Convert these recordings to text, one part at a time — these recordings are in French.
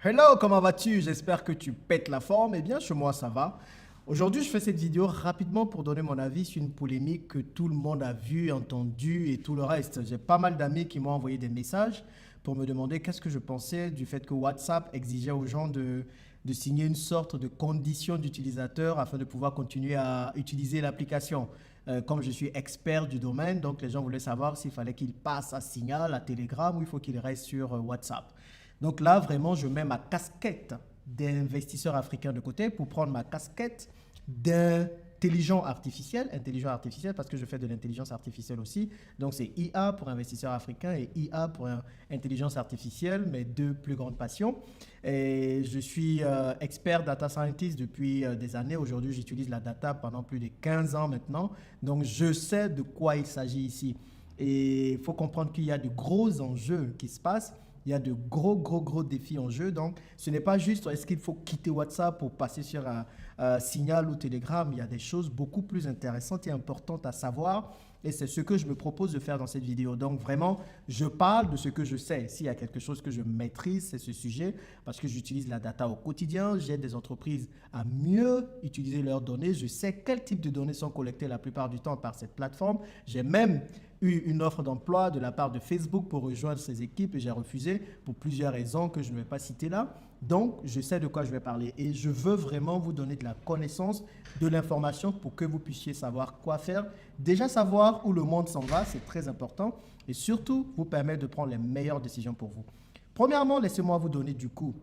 Hello, comment vas-tu? J'espère que tu pètes la forme. Eh bien, chez moi, ça va. Aujourd'hui, je fais cette vidéo rapidement pour donner mon avis sur une polémique que tout le monde a vue, entendue et tout le reste. J'ai pas mal d'amis qui m'ont envoyé des messages pour me demander qu'est-ce que je pensais du fait que WhatsApp exigeait aux gens de signer une sorte de condition d'utilisateur afin de pouvoir continuer à utiliser l'application. Comme je suis expert du domaine, donc les gens voulaient savoir s'il fallait qu'ils passent à Signal, à Telegram ou il faut qu'ils restent sur WhatsApp. Donc là, vraiment, je mets ma casquette d'investisseur africain de côté pour prendre ma casquette intelligent artificiel parce que je fais de l'intelligence artificielle aussi. Donc c'est IA pour investisseurs africains et IA pour intelligence artificielle, mes deux plus grandes passions. Et je suis expert data scientist depuis des années. Aujourd'hui, j'utilise la data pendant plus de 15 ans maintenant. Donc je sais de quoi il s'agit ici. Et il faut comprendre qu'il y a de gros enjeux qui se passent. Il y a de gros défis en jeu. Donc, ce n'est pas juste est-ce qu'il faut quitter WhatsApp pour passer sur un Signal ou Telegram. Il y a des choses beaucoup plus intéressantes et importantes à savoir. Et c'est ce que je me propose de faire dans cette vidéo. Donc, vraiment, je parle de ce que je sais. S'il y a quelque chose que je maîtrise, c'est ce sujet parce que j'utilise la data au quotidien. J'aide des entreprises à mieux utiliser leurs données. Je sais quel type de données sont collectées la plupart du temps par cette plateforme. J'ai même eu une offre d'emploi de la part de Facebook pour rejoindre ces équipes et j'ai refusé pour plusieurs raisons que je ne vais pas citer là. Donc, je sais de quoi je vais parler et je veux vraiment vous donner de la connaissance, de l'information pour que vous puissiez savoir quoi faire. Déjà savoir où le monde s'en va, c'est très important et surtout vous permettre de prendre les meilleures décisions pour vous. Premièrement, laissez-moi vous donner du coup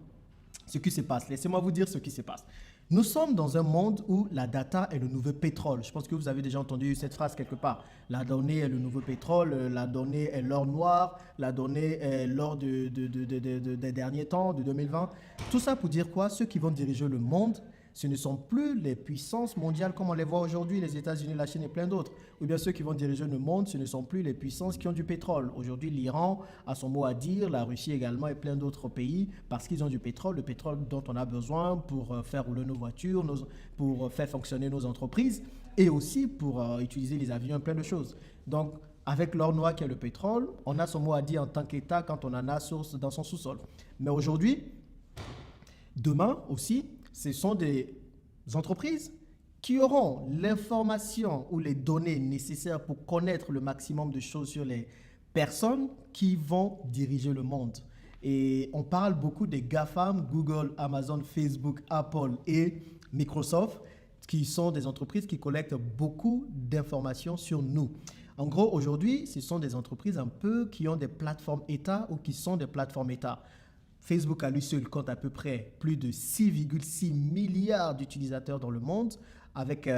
ce qui se passe. Laissez-moi vous dire ce qui se passe. Nous sommes dans un monde où la data est le nouveau pétrole. Je pense que vous avez déjà entendu cette phrase quelque part. La donnée est le nouveau pétrole, la donnée est l'or noir, la donnée est l'or des derniers temps, de 2020. Tout ça pour dire quoi? Ceux qui vont diriger le monde, ce ne sont plus les puissances mondiales comme on les voit aujourd'hui, les États-Unis, la Chine et plein d'autres. Ou bien ceux qui vont diriger le monde, ce ne sont plus les puissances qui ont du pétrole. Aujourd'hui, l'Iran a son mot à dire, la Russie également et plein d'autres pays parce qu'ils ont du pétrole, le pétrole dont on a besoin pour faire rouler nos voitures, pour faire fonctionner nos entreprises et aussi pour utiliser les avions et plein de choses. Donc, avec l'or noir qui est le pétrole, on a son mot à dire en tant qu'État quand on en a source dans son sous-sol. Mais aujourd'hui, demain aussi, ce sont des entreprises qui auront l'information ou les données nécessaires pour connaître le maximum de choses sur les personnes qui vont diriger le monde. Et on parle beaucoup des GAFAM, Google, Amazon, Facebook, Apple et Microsoft, qui sont des entreprises qui collectent beaucoup d'informations sur nous. En gros, aujourd'hui, ce sont des entreprises un peu qui ont des plateformes État ou qui sont des plateformes État. Facebook à lui seul compte à peu près plus de 6,6 milliards d'utilisateurs dans le monde, avec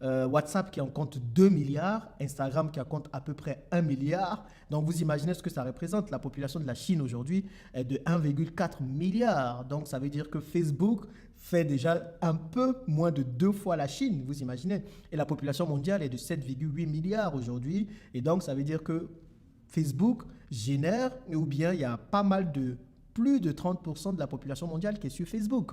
WhatsApp qui en compte 2 milliards, Instagram qui en compte à peu près 1 milliard. Donc vous imaginez ce que ça représente. La population de la Chine aujourd'hui est de 1,4 milliard. Donc ça veut dire que Facebook fait déjà un peu moins de 2 fois la Chine, vous imaginez. Et la population mondiale est de 7,8 milliards aujourd'hui. Et donc ça veut dire que Facebook génère, ou bien il y a pas mal de plus de 30% de la population mondiale qui est sur Facebook.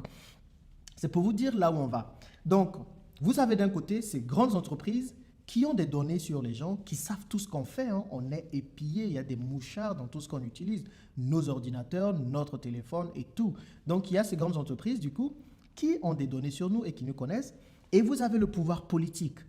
C'est pour vous dire là où on va. Donc, vous avez d'un côté ces grandes entreprises qui ont des données sur les gens, qui savent tout ce qu'on fait. Hein. On est épillé, il y a des mouchards dans tout ce qu'on utilise, nos ordinateurs, notre téléphone et tout. Donc, il y a ces grandes entreprises, du coup, qui ont des données sur nous et qui nous connaissent. Et vous avez le pouvoir politique,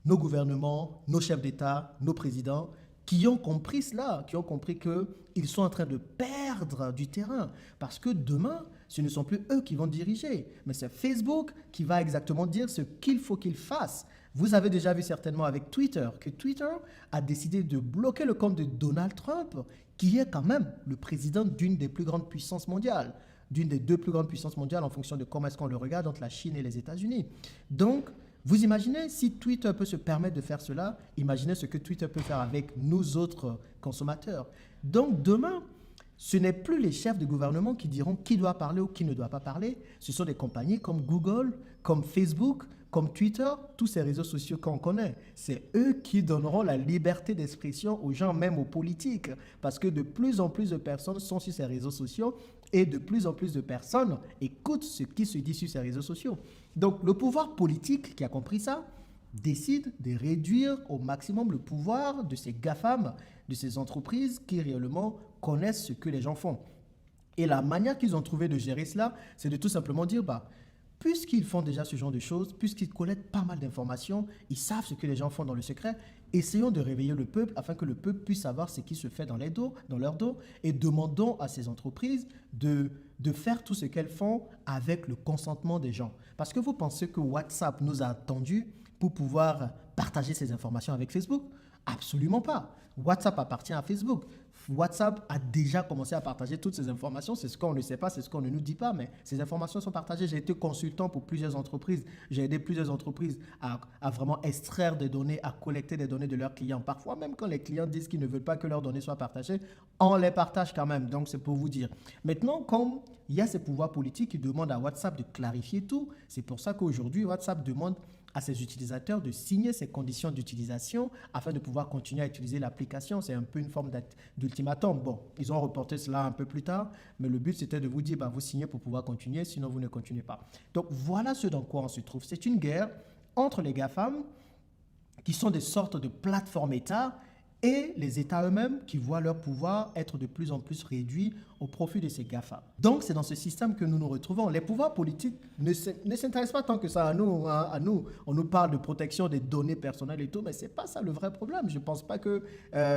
nos gouvernements, nos chefs d'État, nos présidents, qui ont compris cela, qui ont compris qu'ils sont en train de perdre du terrain. Parce que demain, ce ne sont plus eux qui vont diriger, mais c'est Facebook qui va exactement dire ce qu'il faut qu'ils fassent. Vous avez déjà vu certainement avec Twitter que Twitter a décidé de bloquer le compte de Donald Trump, qui est quand même le président d'une des plus grandes puissances mondiales, d'une des deux plus grandes puissances mondiales en fonction de comment est-ce qu'on le regarde entre la Chine et les États-Unis. Donc, vous imaginez si Twitter peut se permettre de faire cela, imaginez ce que Twitter peut faire avec nous autres consommateurs. Donc demain, ce n'est plus les chefs de gouvernement qui diront qui doit parler ou qui ne doit pas parler. Ce sont des compagnies comme Google, comme Facebook, comme Twitter, tous ces réseaux sociaux qu'on connaît. C'est eux qui donneront la liberté d'expression aux gens, même aux politiques. Parce que de plus en plus de personnes sont sur ces réseaux sociaux et de plus en plus de personnes écoutent ce qui se dit sur ces réseaux sociaux. Donc le pouvoir politique qui a compris ça décide de réduire au maximum le pouvoir de ces GAFAM, de ces entreprises qui réellement connaissent ce que les gens font. Et la manière qu'ils ont trouvé de gérer cela, c'est de tout simplement dire, bah, puisqu'ils font déjà ce genre de choses, puisqu'ils collectent pas mal d'informations, ils savent ce que les gens font dans le secret, essayons de réveiller le peuple afin que le peuple puisse savoir ce qui se fait dans leur dos, et demandons à ces entreprises de faire tout ce qu'elles font avec le consentement des gens. Parce que vous pensez que WhatsApp nous a attendus pour pouvoir partager ces informations avec Facebook? Absolument pas. WhatsApp appartient à Facebook. WhatsApp a déjà commencé à partager toutes ces informations. C'est ce qu'on ne sait pas, c'est ce qu'on ne nous dit pas, mais ces informations sont partagées. J'ai été consultant pour plusieurs entreprises. J'ai aidé plusieurs entreprises à vraiment extraire des données, à collecter des données de leurs clients. Parfois, même quand les clients disent qu'ils ne veulent pas que leurs données soient partagées, on les partage quand même. Donc, c'est pour vous dire. Maintenant, comme il y a ces pouvoirs politiques qui demandent à WhatsApp de clarifier tout, c'est pour ça qu'aujourd'hui, WhatsApp demande à ses utilisateurs de signer ces conditions d'utilisation afin de pouvoir continuer à utiliser l'application. C'est un peu une forme d'ultimatum. Bon, ils ont reporté cela un peu plus tard, mais le but c'était de vous dire, bah, vous signez pour pouvoir continuer, sinon vous ne continuez pas. Donc voilà ce dans quoi on se trouve. C'est une guerre entre les GAFAM, qui sont des sortes de plateformes États, et les États eux-mêmes qui voient leur pouvoir être de plus en plus réduit au profit de ces GAFA. Donc, c'est dans ce système que nous nous retrouvons. Les pouvoirs politiques ne s'intéressent pas tant que ça à nous, hein, à nous. On nous parle de protection des données personnelles et tout, mais ce n'est pas ça le vrai problème. Je ne pense pas que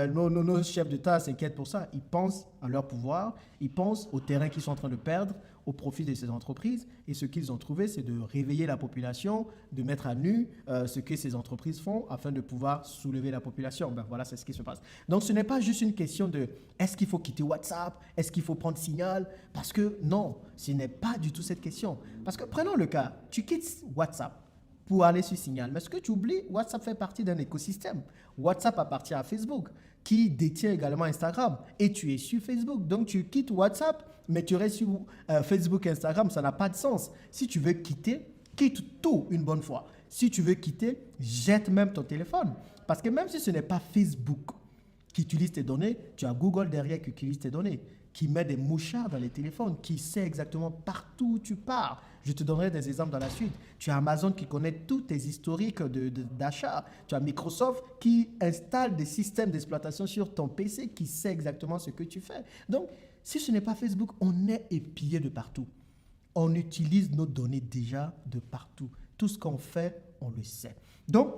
nos chefs d'État s'inquiètent pour ça. Ils pensent à leur pouvoir, ils pensent au terrain qu'ils sont en train de perdre au profit de ces entreprises. Et ce qu'ils ont trouvé, c'est de réveiller la population, de mettre à nu ce que ces entreprises font afin de pouvoir soulever la population. Ben voilà, c'est ce qui se passe. Donc, ce n'est pas juste une question de est-ce qu'il faut quitter WhatsApp, est-ce qu'il faut prendre Signal, parce que non, ce n'est pas du tout cette question. Parce que prenons le cas, tu quittes WhatsApp pour aller sur Signal. Mais ce que tu oublies, WhatsApp fait partie d'un écosystème. WhatsApp appartient à Facebook, qui détient également Instagram. Et tu es sur Facebook. Donc, tu quittes WhatsApp, mais tu restes sur Facebook et Instagram. Ça n'a pas de sens. Si tu veux quitter, quitte tout une bonne fois. Si tu veux quitter, jette même ton téléphone. Parce que même si ce n'est pas Facebook qui utilise tes données, tu as Google derrière qui utilise tes données, qui met des mouchards dans les téléphones, qui sait exactement partout où tu pars. Je te donnerai des exemples dans la suite. Tu as Amazon qui connaît tous tes historiques d'achat. Tu as Microsoft qui installe des systèmes d'exploitation sur ton PC, qui sait exactement ce que tu fais. Donc, si ce n'est pas Facebook, on est épié de partout. On utilise nos données déjà de partout. Tout ce qu'on fait, on le sait. Donc,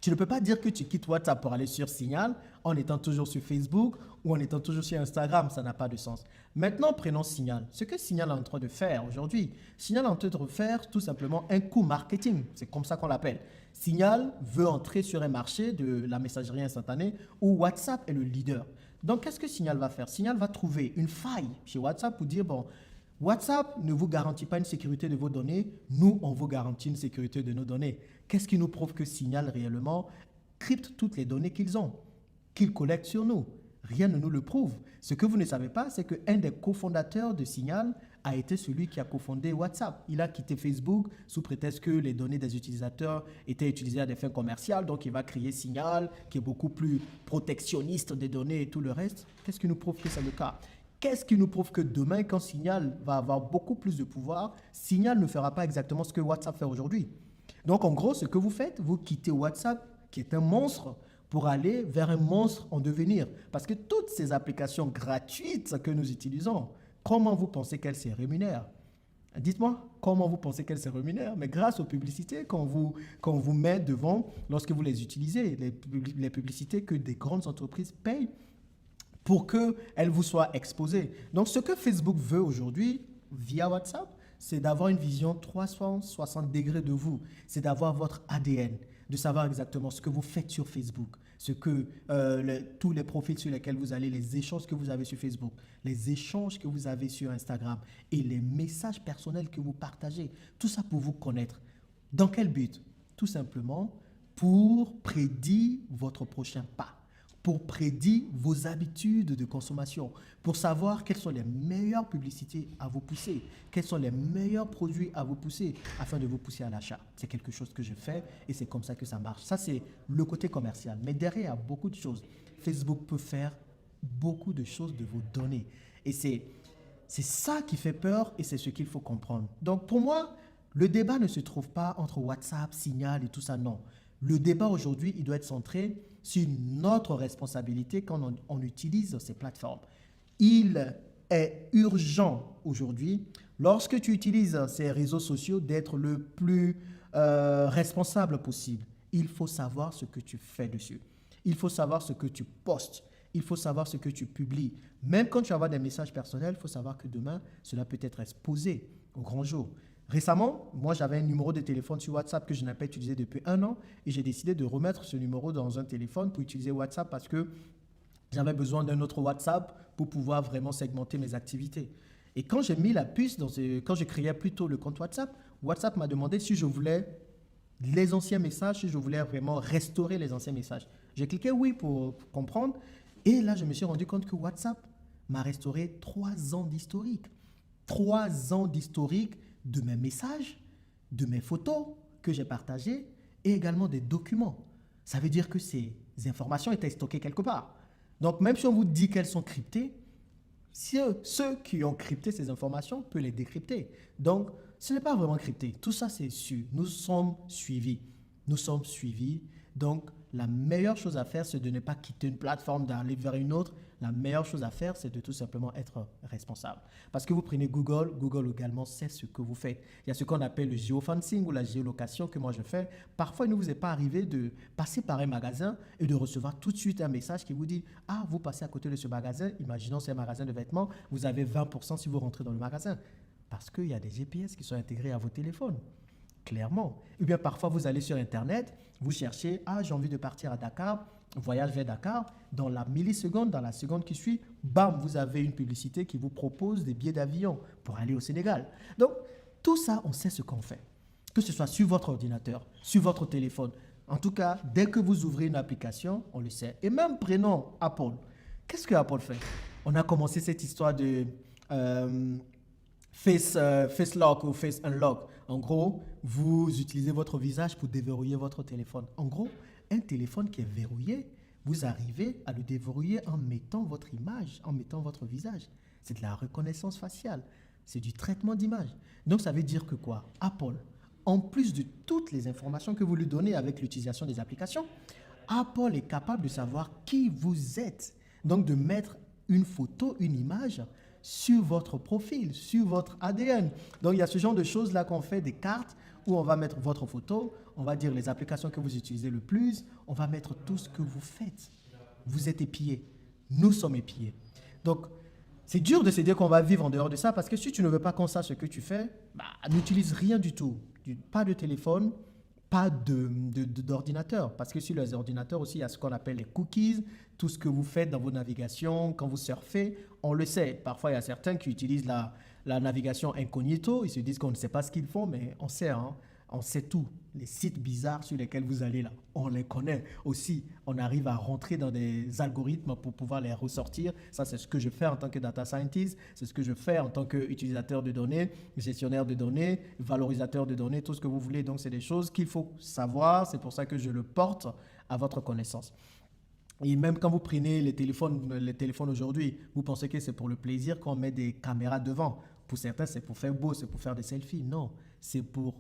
tu ne peux pas dire que tu quittes WhatsApp pour aller sur Signal en étant toujours sur Facebook ou en étant toujours sur Instagram. Ça n'a pas de sens. Maintenant, prenons Signal. Ce que Signal est en train de faire aujourd'hui, Signal est en train de faire tout simplement un coup marketing. C'est comme ça qu'on l'appelle. Signal veut entrer sur un marché de la messagerie instantanée où WhatsApp est le leader. Donc, qu'est-ce que Signal va faire? Signal va trouver une faille chez WhatsApp pour dire, bon, WhatsApp ne vous garantit pas une sécurité de vos données. Nous, on vous garantit une sécurité de nos données. Qu'est-ce qui nous prouve que Signal réellement crypte toutes les données qu'ils ont, qu'ils collectent sur nous? Rien ne nous le prouve. Ce que vous ne savez pas, c'est qu'un des cofondateurs de Signal a été celui qui a cofondé WhatsApp. Il a quitté Facebook sous prétexte que les données des utilisateurs étaient utilisées à des fins commerciales. Donc, il va créer Signal, qui est beaucoup plus protectionniste des données et tout le reste. Qu'est-ce qui nous prouve que c'est le cas? Qu'est-ce qui nous prouve que demain, quand Signal va avoir beaucoup plus de pouvoir, Signal ne fera pas exactement ce que WhatsApp fait aujourd'hui? Donc, en gros, ce que vous faites, vous quittez WhatsApp, qui est un monstre, pour aller vers un monstre en devenir. Parce que toutes ces applications gratuites que nous utilisons, comment vous pensez qu'elles se rémunèrent? Dites-moi, comment vous pensez qu'elles se rémunèrent? Mais grâce aux publicités qu'on vous met devant lorsque vous les utilisez, les publicités que des grandes entreprises payent pour qu'elles vous soient exposées. Donc, ce que Facebook veut aujourd'hui, via WhatsApp, c'est d'avoir une vision 360 degrés de vous. C'est d'avoir votre ADN, de savoir exactement ce que vous faites sur Facebook, tous les profils sur lesquels vous allez, les échanges que vous avez sur Facebook, les échanges que vous avez sur Instagram et les messages personnels que vous partagez. Tout ça pour vous connaître. Dans quel but? Tout simplement pour prédire votre prochain pas, pour prédire vos habitudes de consommation, pour savoir quelles sont les meilleures publicités à vous pousser, quels sont les meilleurs produits à vous pousser afin de vous pousser à l'achat. C'est quelque chose que je fais et c'est comme ça que ça marche. Ça, c'est le côté commercial. Mais derrière, il y a beaucoup de choses. Facebook peut faire beaucoup de choses de vos données. Et c'est ça qui fait peur et c'est ce qu'il faut comprendre. Donc, pour moi, le débat ne se trouve pas entre WhatsApp, Signal et tout ça, non. Le débat aujourd'hui, il doit être centré sur notre responsabilité quand on utilise ces plateformes. Il est urgent aujourd'hui, lorsque tu utilises ces réseaux sociaux, d'être le plus responsable possible. Il faut savoir ce que tu fais dessus. Il faut savoir ce que tu postes. Il faut savoir ce que tu publies. Même quand tu envoies des messages personnels, il faut savoir que demain, cela peut être exposé au grand jour. Récemment, moi, j'avais un numéro de téléphone sur WhatsApp que je n'avais pas utilisé depuis 1 an et j'ai décidé de remettre ce numéro dans un téléphone pour utiliser WhatsApp parce que j'avais besoin d'un autre WhatsApp pour pouvoir vraiment segmenter mes activités. Et quand j'ai mis la puce, quand je créais plutôt le compte WhatsApp, WhatsApp m'a demandé si je voulais les anciens messages, si je voulais vraiment restaurer les anciens messages. J'ai cliqué oui pour comprendre. Et là, je me suis rendu compte que WhatsApp m'a restauré 3 ans d'historique. 3 ans d'historique de mes messages, de mes photos que j'ai partagées et également des documents. Ça veut dire que ces informations étaient stockées quelque part. Donc, même si on vous dit qu'elles sont cryptées, ceux qui ont crypté ces informations peuvent les décrypter. Donc, ce n'est pas vraiment crypté. Tout ça, c'est su. Nous sommes suivis. Nous sommes suivis. Donc, la meilleure chose à faire, c'est de ne pas quitter une plateforme, d'aller vers une autre. La meilleure chose à faire, c'est de tout simplement être responsable. Parce que vous prenez Google, Google également sait ce que vous faites. Il y a ce qu'on appelle le géofencing ou la géolocation que moi je fais. Parfois, il ne vous est pas arrivé de passer par un magasin et de recevoir tout de suite un message qui vous dit « Ah, vous passez à côté de ce magasin, imaginons c'est un magasin de vêtements, vous avez 20% si vous rentrez dans le magasin. » Parce qu'il y a des GPS qui sont intégrés à vos téléphones. Clairement. Ou bien parfois, vous allez sur Internet, vous cherchez « Ah, j'ai envie de partir à Dakar, voyage vers Dakar. » Dans la milliseconde, dans la seconde qui suit, bam, vous avez une publicité qui vous propose des billets d'avion pour aller au Sénégal. Donc, tout ça, on sait ce qu'on fait. Que ce soit sur votre ordinateur, sur votre téléphone. En tout cas, dès que vous ouvrez une application, on le sait. Et même prenons Apple. Qu'est-ce que Apple fait? On a commencé cette histoire de face lock ou face unlock. En gros, vous utilisez votre visage pour déverrouiller votre téléphone. En gros, un téléphone qui est verrouillé, vous arrivez à le déverrouiller en mettant votre image, en mettant votre visage. C'est de la reconnaissance faciale. C'est du traitement d'image. Donc, ça veut dire que quoi? Apple, en plus de toutes les informations que vous lui donnez avec l'utilisation des applications, Apple est capable de savoir qui vous êtes. Donc, de mettre une photo, une image sur votre profil, sur votre ADN. Donc, il y a ce genre de choses-là qu'on fait, des cartes où on va mettre votre photo, on va dire les applications que vous utilisez le plus, on va mettre tout ce que vous faites. Vous êtes épiés. Nous sommes épiés. Donc, c'est dur de se dire qu'on va vivre en dehors de ça parce que si tu ne veux pas qu'on sache ce que tu fais, n'utilise rien du tout. Pas de téléphone, pas d'ordinateur. Parce que sur les ordinateurs aussi, il y a ce qu'on appelle les cookies, tout ce que vous faites dans vos navigations, quand vous surfez, on le sait. Parfois, il y a certains qui utilisent la navigation incognito. Ils se disent qu'on ne sait pas ce qu'ils font, mais on sait, hein. On sait tout. Les sites bizarres sur lesquels vous allez là, on les connaît aussi. On arrive à rentrer dans des algorithmes pour pouvoir les ressortir. Ça, c'est ce que je fais en tant que data scientist. C'est ce que je fais en tant qu'utilisateur de données, gestionnaire de données, valorisateur de données, tout ce que vous voulez. Donc, c'est des choses qu'il faut savoir. C'est pour ça que je le porte à votre connaissance. Et même quand vous prenez les téléphones aujourd'hui, vous pensez que c'est pour le plaisir qu'on met des caméras devant. Pour certains, c'est pour faire beau, c'est pour faire des selfies. Non, c'est pour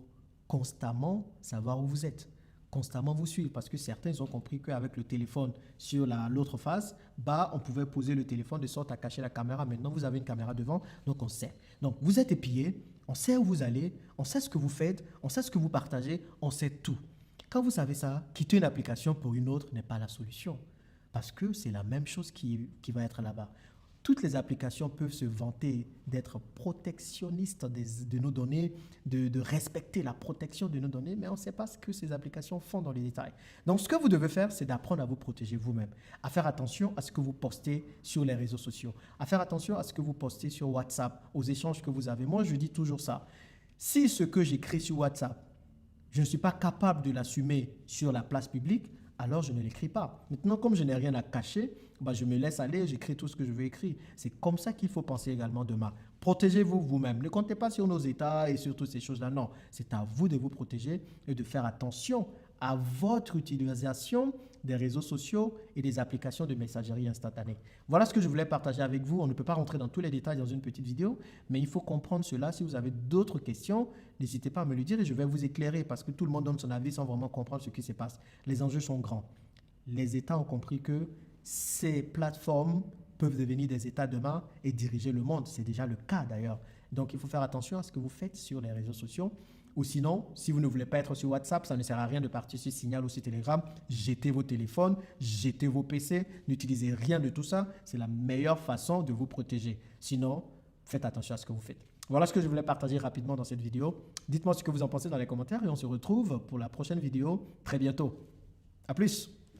constamment savoir où vous êtes, constamment vous suivre. Parce que certains ils ont compris qu'avec le téléphone sur l'autre face, on pouvait poser le téléphone de sorte à cacher la caméra. Maintenant, vous avez une caméra devant, donc on sait. Donc, vous êtes épié, on sait où vous allez, on sait ce que vous faites, on sait ce que vous partagez, on sait tout. Quand vous savez ça, quitter une application pour une autre n'est pas la solution. Parce que c'est la même chose qui va être là-bas. Toutes les applications peuvent se vanter d'être protectionnistes de nos données, de respecter la protection de nos données, mais on ne sait pas ce que ces applications font dans les détails. Donc, ce que vous devez faire, c'est d'apprendre à vous protéger vous-même, à faire attention à ce que vous postez sur les réseaux sociaux, à faire attention à ce que vous postez sur WhatsApp, aux échanges que vous avez. Moi, je dis toujours ça. Si ce que j'écris sur WhatsApp, je ne suis pas capable de l'assumer sur la place publique, alors je ne l'écris pas. Maintenant, comme je n'ai rien à cacher, je me laisse aller, j'écris tout ce que je veux écrire. C'est comme ça qu'il faut penser également demain. Protégez-vous vous-même. Ne comptez pas sur nos États et sur toutes ces choses-là. Non, c'est à vous de vous protéger et de faire attention à votre utilisation des réseaux sociaux et des applications de messagerie instantanée. Voilà ce que je voulais partager avec vous. On ne peut pas rentrer dans tous les détails dans une petite vidéo, mais il faut comprendre cela. Si vous avez d'autres questions, n'hésitez pas à me le dire et je vais vous éclairer parce que tout le monde donne son avis sans vraiment comprendre ce qui se passe. Les enjeux sont grands. Les États ont compris que ces plateformes peuvent devenir des États demain et diriger le monde. C'est déjà le cas d'ailleurs. Donc, il faut faire attention à ce que vous faites sur les réseaux sociaux. Ou sinon, si vous ne voulez pas être sur WhatsApp, ça ne sert à rien de partir sur Signal ou sur Telegram. Jetez vos téléphones, jetez vos PC, n'utilisez rien de tout ça. C'est la meilleure façon de vous protéger. Sinon, faites attention à ce que vous faites. Voilà ce que je voulais partager rapidement dans cette vidéo. Dites-moi ce que vous en pensez dans les commentaires et on se retrouve pour la prochaine vidéo très bientôt. À plus!